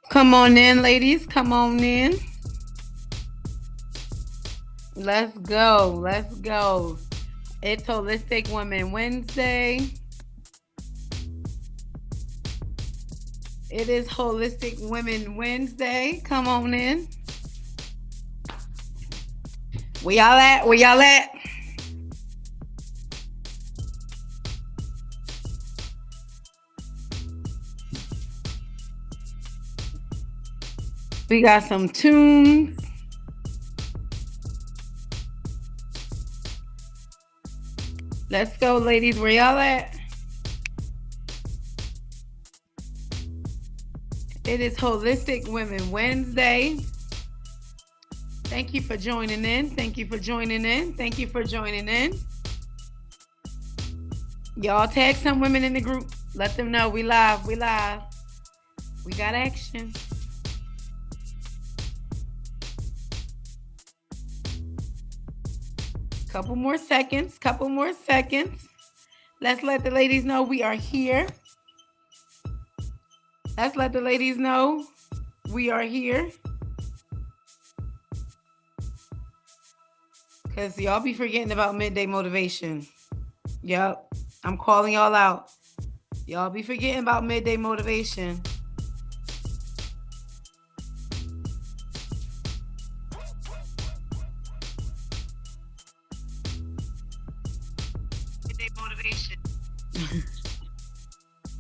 Come on in, ladies. Come on in. Let's go. Let's go. It's Holistic Women Wednesday. It is Holistic Women Wednesday. Come on in. Where y'all at? Where y'all at? We got some tunes. Let's go, ladies. Where y'all at? It is Holistic Women Wednesday. Thank you for joining in. Thank you for joining in. Thank you for joining in. Y'all tag some women in the group. Let them know we live. We live. We got action. Couple more seconds. Couple more seconds. Let's let the ladies know we are here. Let's let the ladies know we are here. Because y'all be forgetting about midday motivation. Yep. I'm calling y'all out. Y'all be forgetting about midday motivation. Midday motivation.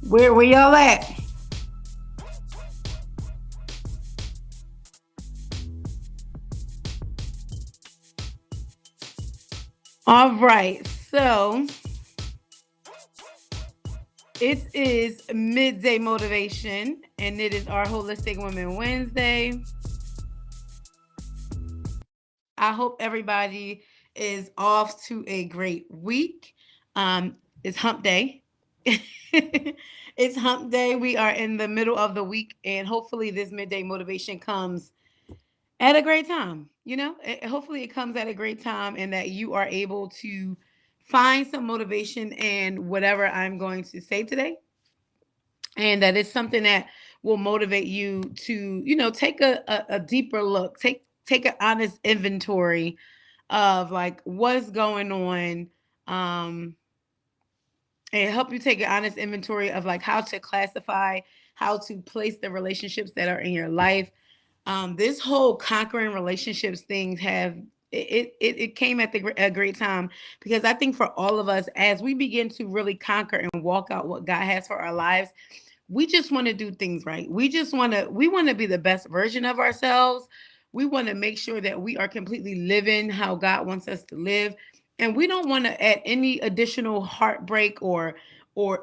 Where y'all at? All right. So it is midday motivation, and it is our Holistic Women Wednesday. I hope everybody is off to a great week. It's hump day. It's hump day. We are in the middle of the week, and hopefully this midday motivation comes at a great time. Hopefully it comes at a great time, and that you are able to find some motivation in whatever I'm going to say today, and that it's something that will motivate you to take a deeper look, take an honest inventory of like what's going on, and help you take an honest inventory of like how to classify, how to place the relationships that are in your life. This whole conquering relationships thing it came at a great time, because I think for all of us, as we begin to really conquer and walk out what God has for our lives, we just want to do things right. We want to be the best version of ourselves. We want to make sure that we are completely living how God wants us to live. And we don't want to add any additional heartbreak or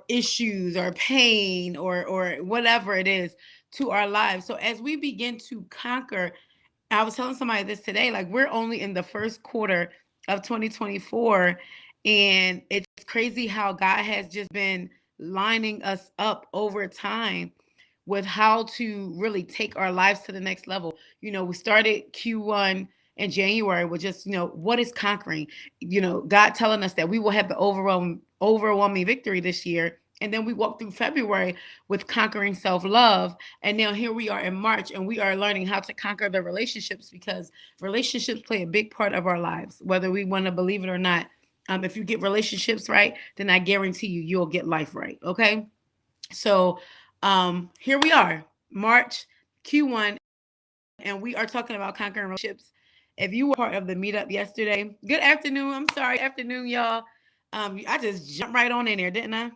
issues or pain or whatever it is to our lives. So as we begin to conquer, I was telling somebody this today, like we're only in the first quarter of 2024, and it's crazy how God has just been lining us up over time with how to really take our lives to the next level. We started Q1 in January with just, what is conquering? God telling us that we will have the overwhelming victory this year. And then we walked through February with conquering self-love. And now here we are in March, and we are learning how to conquer the relationships, because relationships play a big part of our lives, whether we want to believe it or not. If you get relationships right, then I guarantee you'll get life right. Okay. So here we are, March Q1, and we are talking about conquering relationships. If you were part of the meetup yesterday, good afternoon. I'm sorry, afternoon, y'all. I just jumped right on in there, didn't I?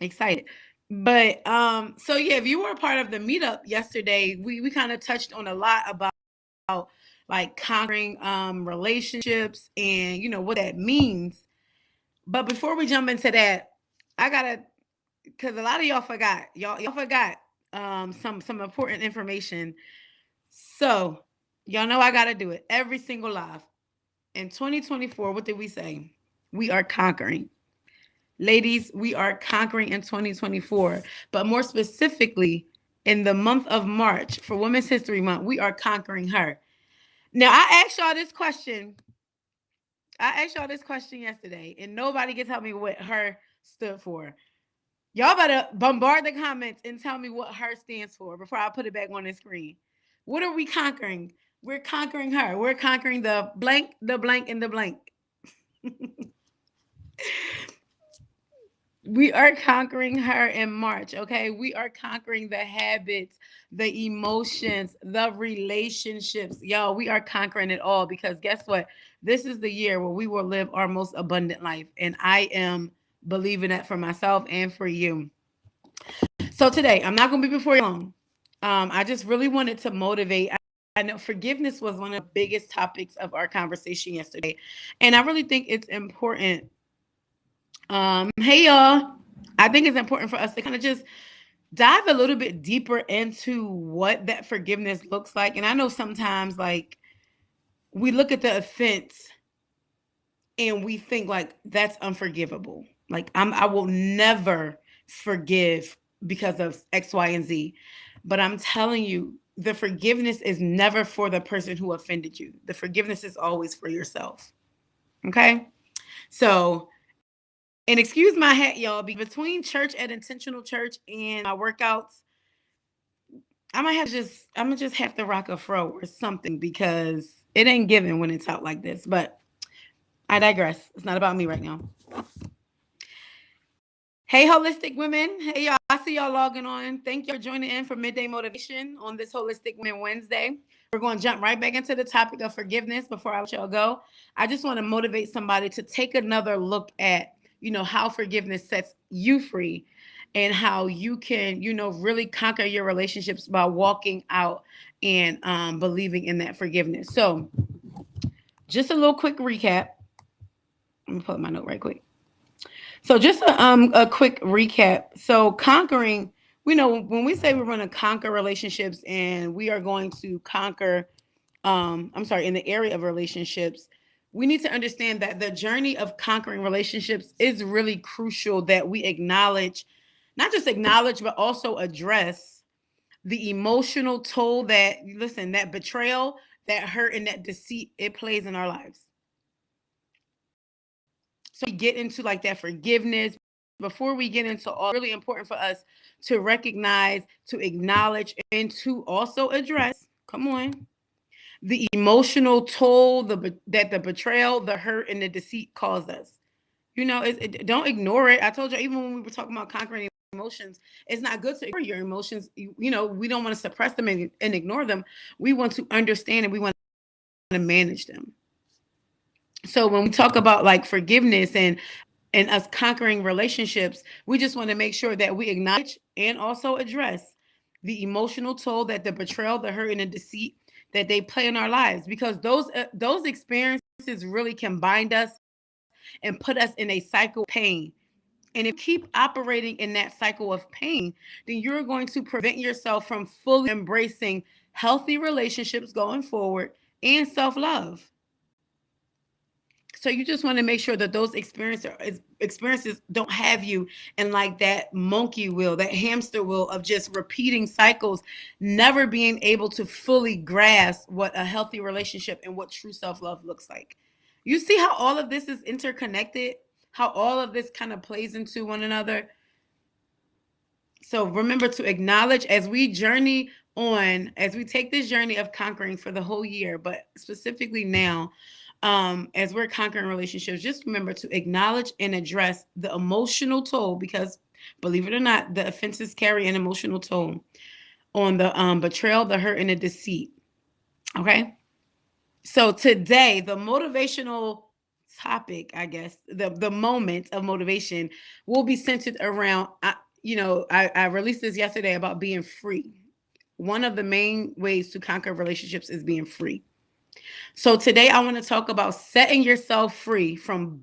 Excited. But so yeah, if you were a part of the meetup yesterday, we kind of touched on a lot about like conquering relationships and what that means. But before we jump into that, I gotta, because a lot of y'all forgot. Y'all forgot some important information. So y'all know I gotta do it every single live. In 2024, what did we say? We are conquering. Ladies, we are conquering in 2024. But more specifically, in the month of March for Women's History Month, we are conquering her. Now I asked y'all this question. I asked y'all this question yesterday, and nobody can tell me what her stood for. Y'all better bombard the comments and tell me what her stands for before I put it back on the screen. What are we conquering? We're conquering her. We're conquering the blank, the blank, and the blank. We are conquering her in March, okay? We are conquering the habits, the emotions, the relationships. Y'all, we are conquering it all because guess what? This is the year where we will live our most abundant life. And I am believing that for myself and for you. So today, I'm not going to be before you long. I just really wanted to motivate. I know forgiveness was one of the biggest topics of our conversation yesterday. And I really think it's important. Hey, y'all. I think it's important for us to kind of just dive a little bit deeper into what that forgiveness looks like. And I know sometimes, like, we look at the offense and we think like that's unforgivable. Like I will never forgive because of X, Y, and Z. But I'm telling you, the forgiveness is never for the person who offended you. The forgiveness is always for yourself. Okay? So, and excuse my hat, y'all, between church at Intentional Church and my workouts, I'm gonna just have to rock a fro or something because it ain't given when it's out like this. But I digress. It's not about me right now. Hey, holistic women. Hey, y'all. I see y'all logging on. Thank you for joining in for Midday Motivation on this Holistic Women Wednesday. We're going to jump right back into the topic of forgiveness before I let y'all go. I just want to motivate somebody to take another look at, how forgiveness sets you free and how you can, really conquer your relationships by walking out and believing in that forgiveness. So, just a little quick recap. Let me pull up my note right quick. So just a quick recap. So conquering, we know when we say we're going to conquer relationships and we are going to conquer, I'm sorry, in the area of relationships, we need to understand that the journey of conquering relationships is really crucial that we acknowledge, not just acknowledge, but also address the emotional toll that, listen, that betrayal, that hurt, and that deceit it plays in our lives. So we get into like that forgiveness. Before we get into all, really important for us to recognize, to acknowledge, and to also address. Come on, the emotional toll, that the betrayal, the hurt, and the deceit caused us. Don't ignore it. I told you even when we were talking about conquering emotions, it's not good to ignore your emotions. We don't want to suppress them and ignore them. We want to understand and we want to manage them. So when we talk about like forgiveness and us conquering relationships, we just want to make sure that we acknowledge and also address the emotional toll that the betrayal, the hurt, and the deceit that they play in our lives, because those experiences really can bind us and put us in a cycle of pain. And if you keep operating in that cycle of pain, then you're going to prevent yourself from fully embracing healthy relationships going forward and self-love. So you just want to make sure that those experiences don't have you in like that monkey wheel, that hamster wheel of just repeating cycles, never being able to fully grasp what a healthy relationship and what true self-love looks like. You see how all of this is interconnected, how all of this kind of plays into one another. So remember to acknowledge as we journey on, as we take this journey of conquering for the whole year, but specifically now, as we're conquering relationships, just remember to acknowledge and address the emotional toll, because believe it or not, the offenses carry an emotional toll on the betrayal, the hurt, and the deceit. Okay. So today, the motivational topic, I guess, the moment of motivation will be centered around, I released this yesterday about being free. One of the main ways to conquer relationships is being free. So today I want to talk about setting yourself free from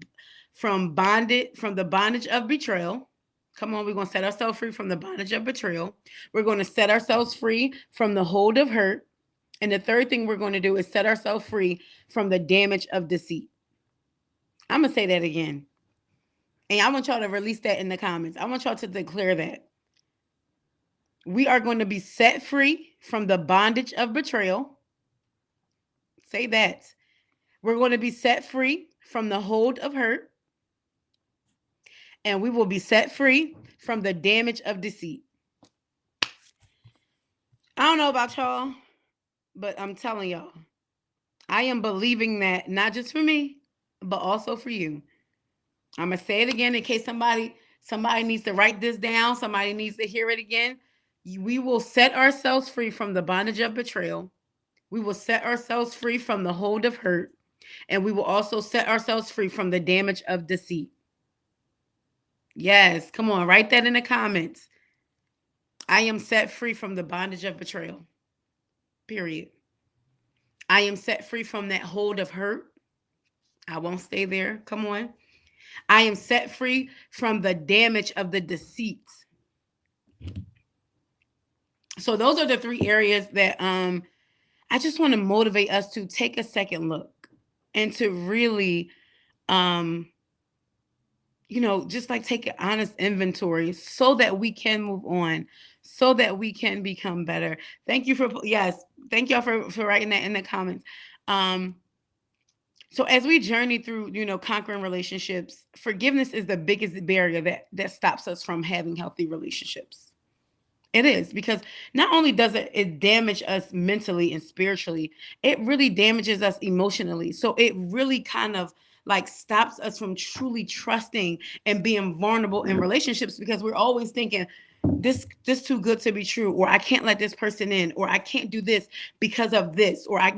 the bondage of betrayal. Come on, we're going to set ourselves free from the bondage of betrayal. We're going to set ourselves free from the hold of hurt. And the third thing we're going to do is set ourselves free from the damage of deceit. I'm going to say that again. And I want y'all to release that in the comments. I want y'all to declare that. We are going to be set free from the bondage of betrayal. Say that. We're going to be set free from the hold of hurt. And we will be set free from the damage of deceit. I don't know about y'all, but I'm telling y'all, I am believing that not just for me, but also for you. I'm gonna say it again in case somebody needs to write this down, somebody needs to hear it again. We will set ourselves free from the bondage of betrayal. We will set ourselves free from the hold of hurt, and we will also set ourselves free from the damage of deceit. Yes, come on, write that in the comments. I am set free from the bondage of betrayal. Period. I am set free from that hold of hurt. I won't stay there. Come on. I am set free from the damage of the deceit. So those are the three areas that I just want to motivate us to take a second look and to really just like take an honest inventory so that we can move on, so that we can become better. Thank you for thank y'all for writing that in the comments. So as we journey through, conquering relationships, forgiveness is the biggest barrier that stops us from having healthy relationships. It is, because not only does it damage us mentally and spiritually, it really damages us emotionally. So it really kind of like stops us from truly trusting and being vulnerable in relationships, because we're always thinking this too good to be true, or I can't let this person in, or I can't do this because of this, or I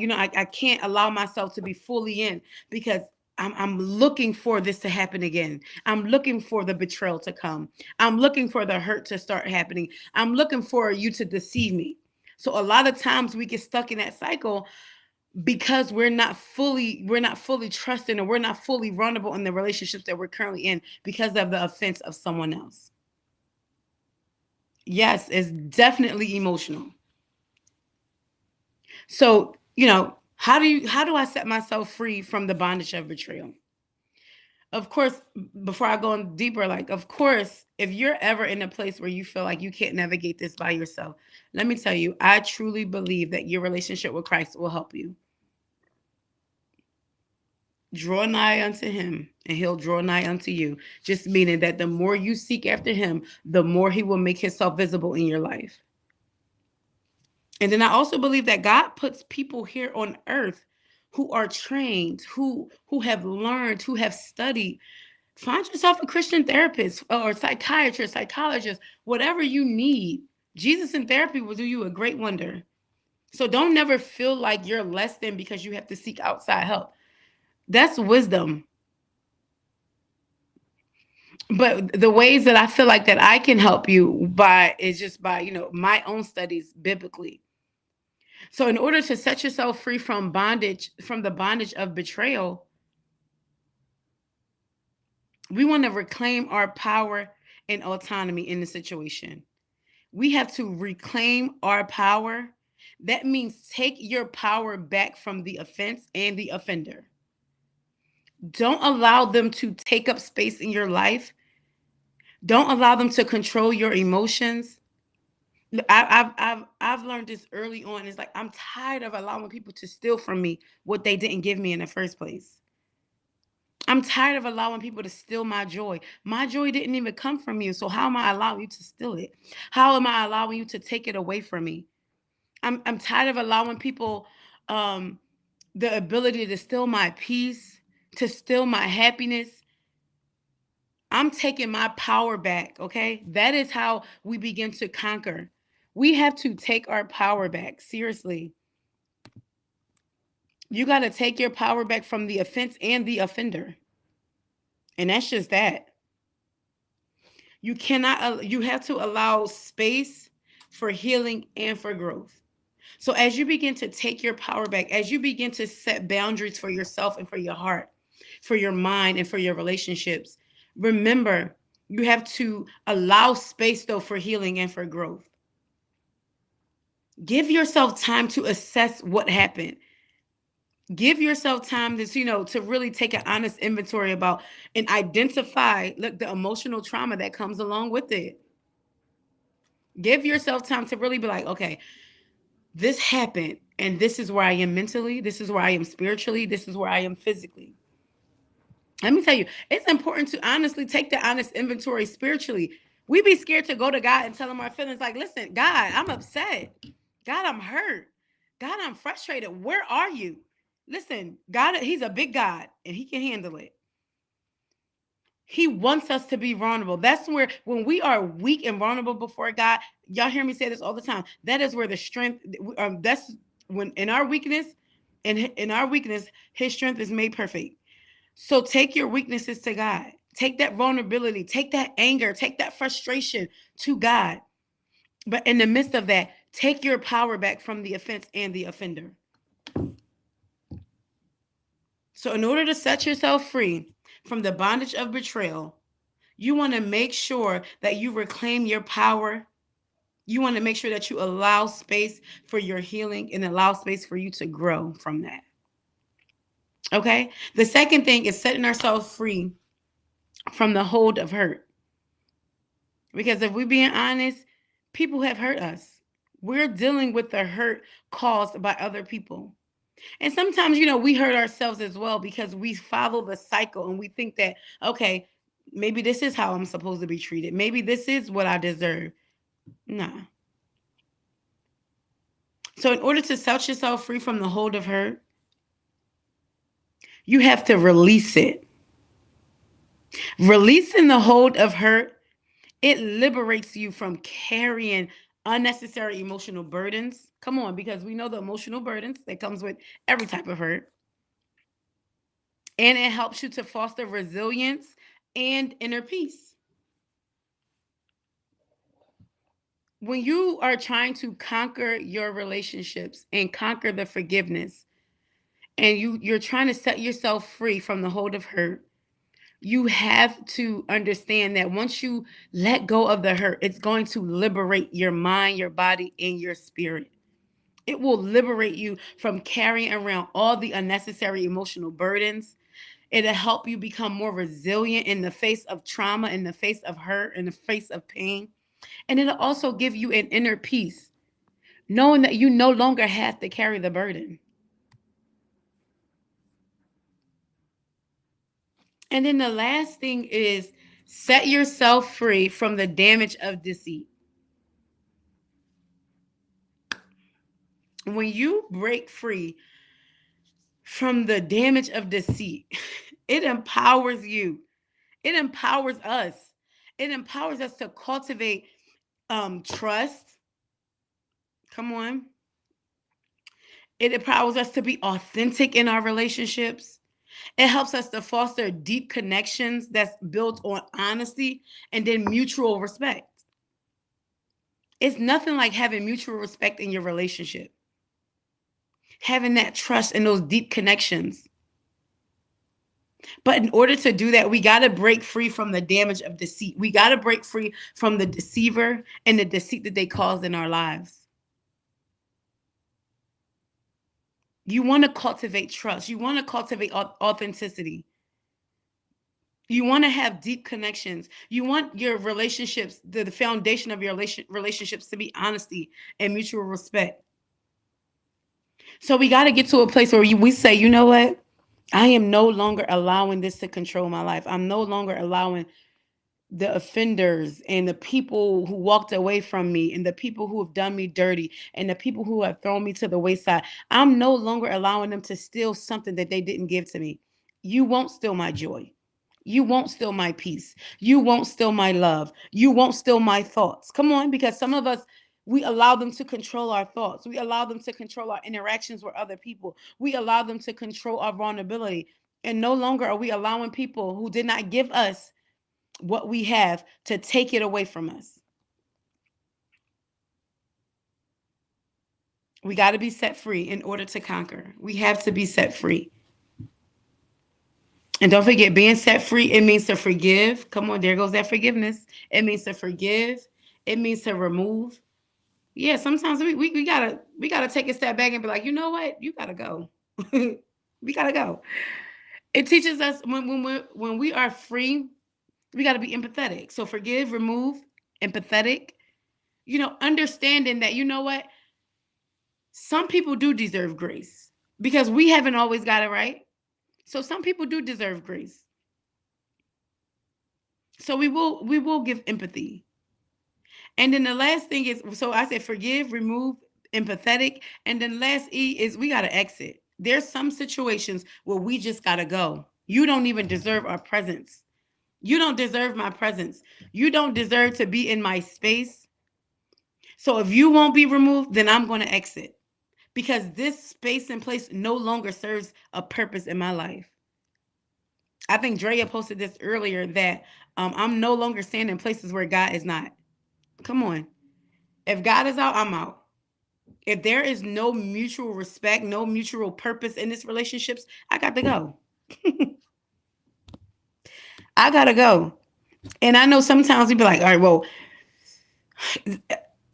can't allow myself to be fully in because I'm looking for this to happen again. I'm looking for the betrayal to come. I'm looking for the hurt to start happening. I'm looking for you to deceive me. So a lot of times we get stuck in that cycle because we're not fully trusting, or we're not fully vulnerable in the relationships that we're currently in because of the offense of someone else. Yes, it's definitely emotional. So, how do I set myself free from the bondage of betrayal? Of course, before I go on deeper, like, of course, if you're ever in a place where you feel like you can't navigate this by yourself, let me tell you, I truly believe that your relationship with Christ will help you. Draw nigh unto him, and he'll draw nigh unto you. Just meaning that the more you seek after him, the more he will make himself visible in your life. And then I also believe that God puts people here on earth who are trained, who have learned, who have studied. Find yourself a Christian therapist or psychiatrist, psychologist, whatever you need. Jesus in therapy will do you a great wonder. So don't never feel like you're less than because you have to seek outside help. That's wisdom. But the ways that I feel like that I can help you is just by, my own studies biblically. So in order to set yourself free from the bondage of betrayal, we want to reclaim our power and autonomy in the situation. We have to reclaim our power. That means take your power back from the offense and the offender. Don't allow them to take up space in your life. Don't allow them to control your emotions. I've learned this early on. It's like I'm tired of allowing people to steal from me what they didn't give me in the first place. I'm tired of allowing people to steal my joy. My joy didn't even come from you. So how am I allowing you to steal it? How am I allowing you to take it away from me? I'm tired of allowing people the ability to steal my peace, to steal my happiness. I'm taking my power back, okay? That is how we begin to conquer. We have to take our power back, seriously. You got to take your power back from the offense and the offender. And that's just that. You have to allow space for healing and for growth. So as you begin to take your power back, as you begin to set boundaries for yourself and for your heart, for your mind and for your relationships, remember, you have to allow space though for healing and for growth. Give yourself time to assess what happened. Give yourself time to really take an honest inventory about and identify the emotional trauma that comes along with it. Give yourself time to really be like, okay, this happened and this is where I am mentally, this is where I am spiritually, this is where I am physically. Let me tell you, it's important to honestly take the honest inventory spiritually. We be scared to go to God and tell him our feelings. Like, listen, God, I'm upset. God, I'm hurt. God, I'm frustrated. Where are you? Listen, God, he's a big God and he can handle it. He wants us to be vulnerable. That's where, when we are weak and vulnerable before God, y'all hear me say this all the time. That is where the strength, that's when in our weakness, his strength is made perfect. So take your weaknesses to God. Take that vulnerability, take that anger, take that frustration to God. But in the midst of that, take your power back from the offense and the offender. So, in order to set yourself free from the bondage of betrayal, you want to make sure that you reclaim your power. You want to make sure that you allow space for your healing and allow space for you to grow from that. Okay? The second thing is setting ourselves free from the hold of hurt. Because if we're being honest, people have hurt us. We're dealing with the hurt caused by other people. And sometimes, we hurt ourselves as well because we follow the cycle and we think that, okay, maybe this is how I'm supposed to be treated. Maybe this is what I deserve. Nah. So, in order to set yourself free from the hold of hurt, you have to release it. Releasing the hold of hurt, it liberates you from carrying unnecessary emotional burdens. Come on, because we know the emotional burdens that comes with every type of hurt. And it helps you to foster resilience and inner peace. When you are trying to conquer your relationships and conquer the forgiveness, and you're trying to set yourself free from the hold of hurt, you have to understand that once you let go of the hurt, it's going to liberate your mind, your body, and your spirit. It will liberate you from carrying around all the unnecessary emotional burdens. It'll help you become more resilient in the face of trauma, in the face of hurt, in the face of pain. And it'll also give you an inner peace, knowing that you no longer have to carry the burden. And then the last thing is set yourself free from the damage of deceit. When you break free from the damage of deceit, it empowers you. It empowers us. It empowers us to cultivate trust. Come on. It empowers us to be authentic in our relationships. It helps us to foster deep connections that's built on honesty and then mutual respect. It's nothing like having mutual respect in your relationship, having that trust and those deep connections. But in order to do that, we got to break free from the damage of deceit. We got to break free from the deceiver and the deceit that they caused in our lives. You want to cultivate trust. You want to cultivate authenticity. You want to have deep connections. You want your relationships, the foundation of your relationships to be honesty and mutual respect. So we got to get to a place where we say, you know what? I am no longer allowing this to control my life. I'm no longer allowing the offenders and the people who walked away from me and the people who have done me dirty and the people who have thrown me to the wayside. I'm no longer allowing them to steal something that they didn't give to me. You won't steal my joy. You won't steal my peace. You won't steal my love. You won't steal my thoughts. Come on, because some of us, we allow them to control our thoughts. We allow them to control our interactions with other people. We allow them to control our vulnerability. And no longer are we allowing people who did not give us what we have to take it away from us. We got to be set free in order to conquer. We have to be set free. And don't forget, being set free, it means to forgive. Come on, there goes that forgiveness. It means to forgive. It means to remove. Yeah, sometimes we gotta take a step back and be like, you know what? You gotta go. We gotta go. It teaches us when we are free, we gotta be empathetic. So forgive, remove, empathetic. Understanding that, you know what? Some people do deserve grace because we haven't always got it right. So some people do deserve grace. So we will give empathy. And then the last thing is, so I said forgive, remove, empathetic. And then last E is we got to exit. There's some situations where we just got to go. You don't even deserve our presence. You don't deserve my presence. You don't deserve to be in my space. So if you won't be removed, then I'm going to exit because this space and place no longer serves a purpose in my life. I think Drea posted this earlier that I'm no longer standing in places where God is not. Come on. If God is out, I'm out. If there is no mutual respect, no mutual purpose in this relationships, I got to go. I got to go. And I know sometimes we be like, all right, well,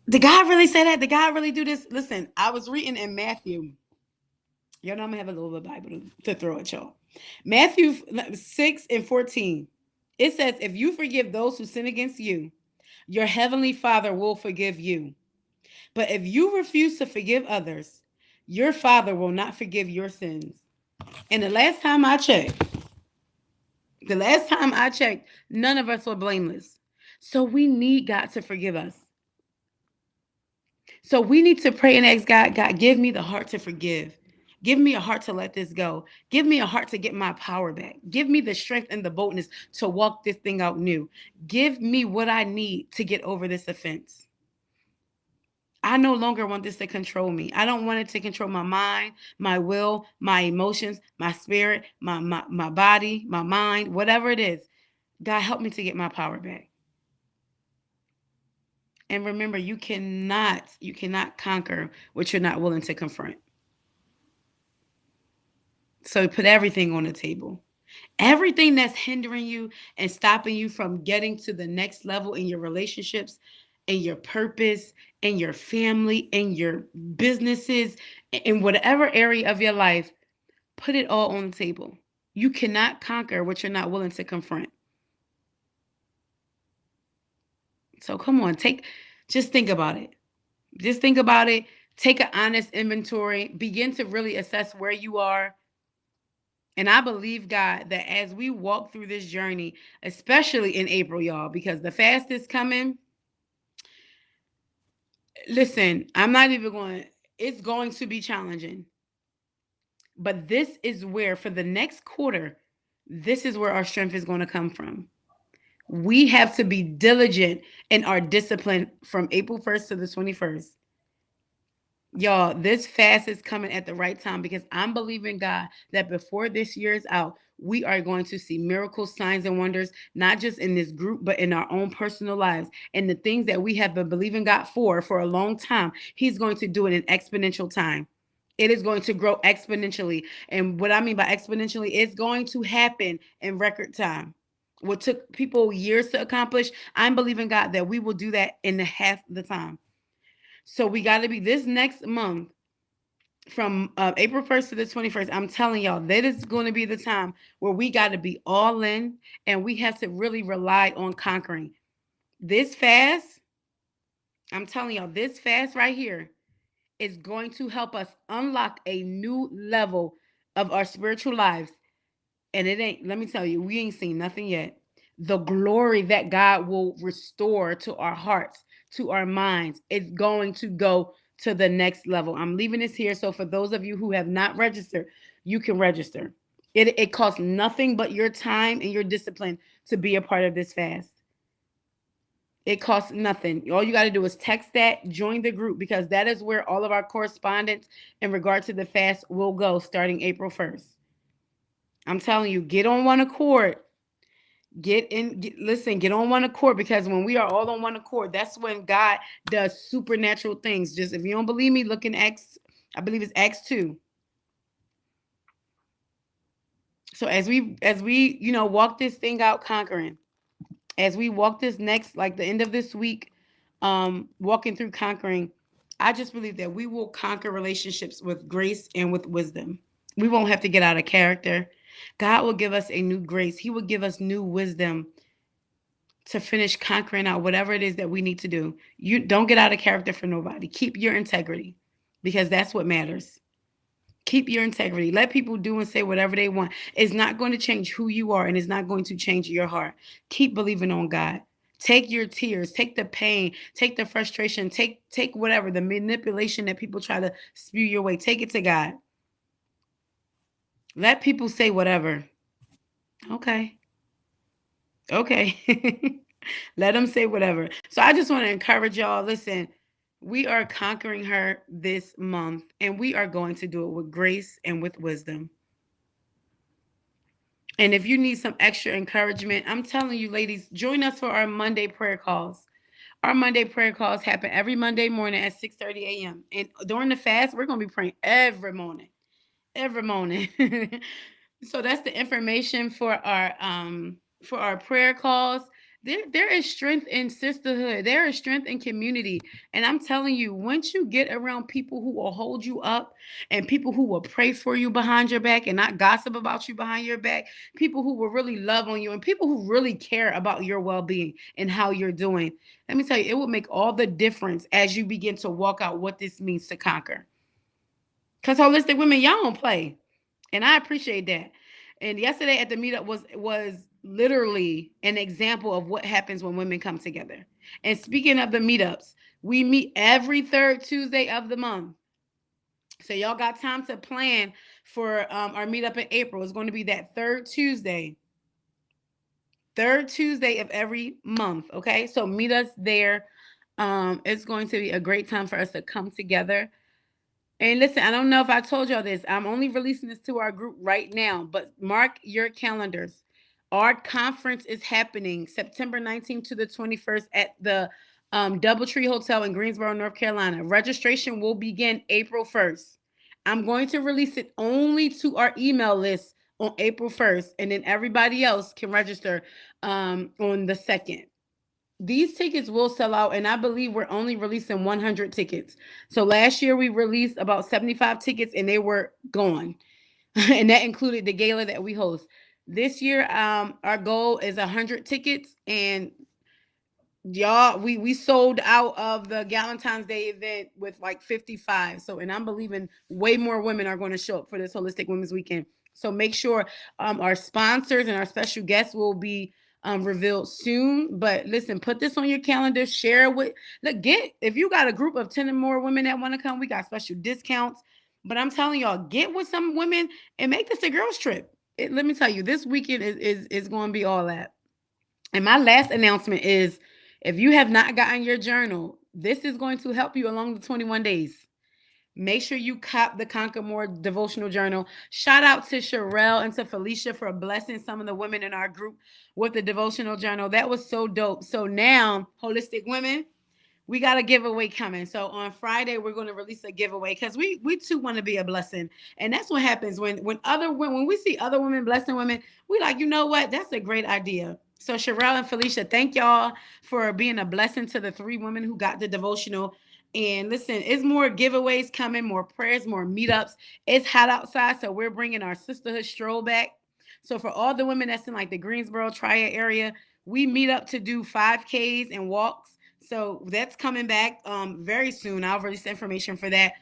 did God really say that? Did God really do this? Listen, I was reading in Matthew. Y'all know I'm going to have a little bit of Bible to throw at y'all. Matthew 6:14. It says, if you forgive those who sin against you, your heavenly Father will forgive you. But if you refuse to forgive others, your Father will not forgive your sins. And the last time I checked, none of us were blameless. So we need God to forgive us. So we need to pray and ask God, God, give me the heart to forgive. Give me a heart to let this go. Give me a heart to get my power back. Give me the strength and the boldness to walk this thing out new. Give me what I need to get over this offense. I no longer want this to control me. I don't want it to control my mind, my will, my emotions, my spirit, my body, my mind, whatever it is. God, help me to get my power back. And remember, you cannot conquer what you're not willing to confront. So put everything on the table. Everything that's hindering you and stopping you from getting to the next level in your relationships, in your purpose, in your family, in your businesses, in whatever area of your life, put it all on the table. You cannot conquer what you're not willing to confront. So come on, just think about it. Just think about it. Take an honest inventory. Begin to really assess where you are. And I believe, God, that as we walk through this journey, especially in April, y'all, because the fast is coming. Listen, I'm not even going, it's going to be challenging. But this is where, for the next quarter, this is where our strength is going to come from. We have to be diligent in our discipline from April 1st to the 21st. Y'all, this fast is coming at the right time because I'm believing God that before this year is out, we are going to see miracles, signs, and wonders, not just in this group, but in our own personal lives. And the things that we have been believing God for a long time, He's going to do it in exponential time. It is going to grow exponentially. And what I mean by exponentially, it's going to happen in record time. What took people years to accomplish, I'm believing God that we will do that in half the time. So we got to be this next month from April 1st to the 21st. I'm telling y'all, that is going to be the time where we got to be all in and we have to really rely on conquering. This fast, I'm telling y'all, this fast right here is going to help us unlock a new level of our spiritual lives. And it ain't, let me tell you, we ain't seen nothing yet. The glory that God will restore to our hearts, to our minds, is going to go to the next level. I'm leaving this here. So for those of you who have not registered, you can register. It costs nothing but your time and your discipline to be a part of this fast. It costs nothing. All you got to do is text that, join the group, because that is where all of our correspondence in regard to the fast will go starting April 1st. I'm telling you, get on one accord. Get on one accord, because when we are all on one accord, that's when God does supernatural things. Just if you don't believe me, look in Acts, I believe it's Acts 2. So as we walk this thing out conquering, as we walk this next, like the end of this week, walking through conquering, I just believe that we will conquer relationships with grace and with wisdom. We won't have to get out of character. God will give us a new grace. He will give us new wisdom to finish conquering out whatever it is that we need to do. You don't get out of character for nobody. Keep your integrity, because that's what matters. Keep your integrity. Let people do and say whatever they want. It's not going to change who you are, and it's not going to change your heart. Keep believing on God. Take your tears, take the pain, take the frustration, take whatever, the manipulation that people try to spew your way. Take it to God. Let people say whatever. Okay. Okay. Let them say whatever. So I just want to encourage y'all. Listen, we are conquering her this month, and we are going to do it with grace and with wisdom. And if you need some extra encouragement, I'm telling you, ladies, join us for our Monday prayer calls. Our Monday prayer calls happen every Monday morning at 6:30 a.m. And during the fast, we're going to be praying every morning. Every morning. So that's the information for our prayer calls. There is strength in sisterhood. There is strength in community. And I'm telling you, once you get around people who will hold you up and people who will pray for you behind your back and not gossip about you behind your back, people who will really love on you and people who really care about your well-being and how you're doing. Let me tell you, it will make all the difference as you begin to walk out what this means to conquer. Because holistic women, y'all don't play. And I appreciate that. And yesterday at the meetup was literally an example of what happens when women come together. And speaking of the meetups, we meet every third Tuesday of the month. So y'all got time to plan for our meetup in April. It's going to be that third Tuesday of every month. Okay, so meet us there. It's going to be a great time for us to come together. And listen, I don't know if I told y'all this. I'm only releasing this to our group right now, but mark your calendars. Our conference is happening September 19th to the 21st at the Doubletree Hotel in Greensboro, North Carolina. Registration will begin April 1st. I'm going to release it only to our email list on April 1st, and then everybody else can register on the 2nd. These tickets will sell out, and I believe we're only releasing 100 tickets. So last year we released about 75 tickets and they were gone. And that included the gala that we host. This year our goal is 100 tickets, and y'all, we sold out of the Valentine's Day event with like 55. So, and I'm believing way more women are going to show up for this Holistic Women's Weekend. So make sure our sponsors and our special guests will be revealed soon. But listen, put this on your calendar, share it with, look, if you got a group of 10 or more women that want to come, we got special discounts. But I'm telling y'all, get with some women and make this a girls trip. Let me tell you, this weekend is going to be all that. And my last announcement is, if you have not gotten your journal, this is going to help you along the 21 days. Make sure you cop the Conquer More devotional journal. Shout out to Sherelle and to Felicia for blessing some of the women in our group with the devotional journal. That was so dope. So now, Holistic Women, we got a giveaway coming. So on Friday, we're going to release a giveaway because we too want to be a blessing. And that's what happens when we see other women blessing women, we like, you know what? That's a great idea. So Sherelle and Felicia, thank y'all for being a blessing to the 3 women who got the devotional. And listen, it's more giveaways coming, more prayers, more meetups. It's hot outside, so we're bringing our sisterhood stroll back. So for all the women that's in like the Greensboro Triad area, we meet up to do 5Ks and walks. So that's coming back very soon. I'll release information for that.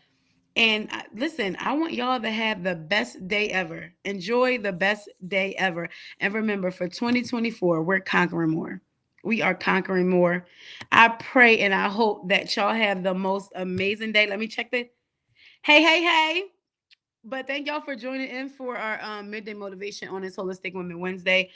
And listen, I want y'all to have the best day ever. Enjoy the best day ever. And remember, for 2024, we're conquering more. We are conquering more. I pray and I hope that y'all have the most amazing day. Let me check the hey. But thank y'all for joining in for our midday motivation on this Holistic Women Wednesday.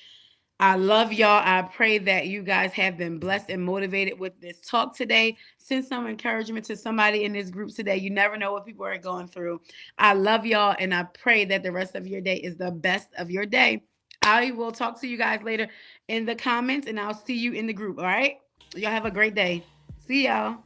I love y'all. I pray that you guys have been blessed and motivated with this talk today. Send some encouragement to somebody in this group today. You never know what people are going through. I love y'all, and I pray that the rest of your day is the best of your day. I will talk to you guys later in the comments, and I'll see you in the group. All right? Y'all have a great day. See y'all.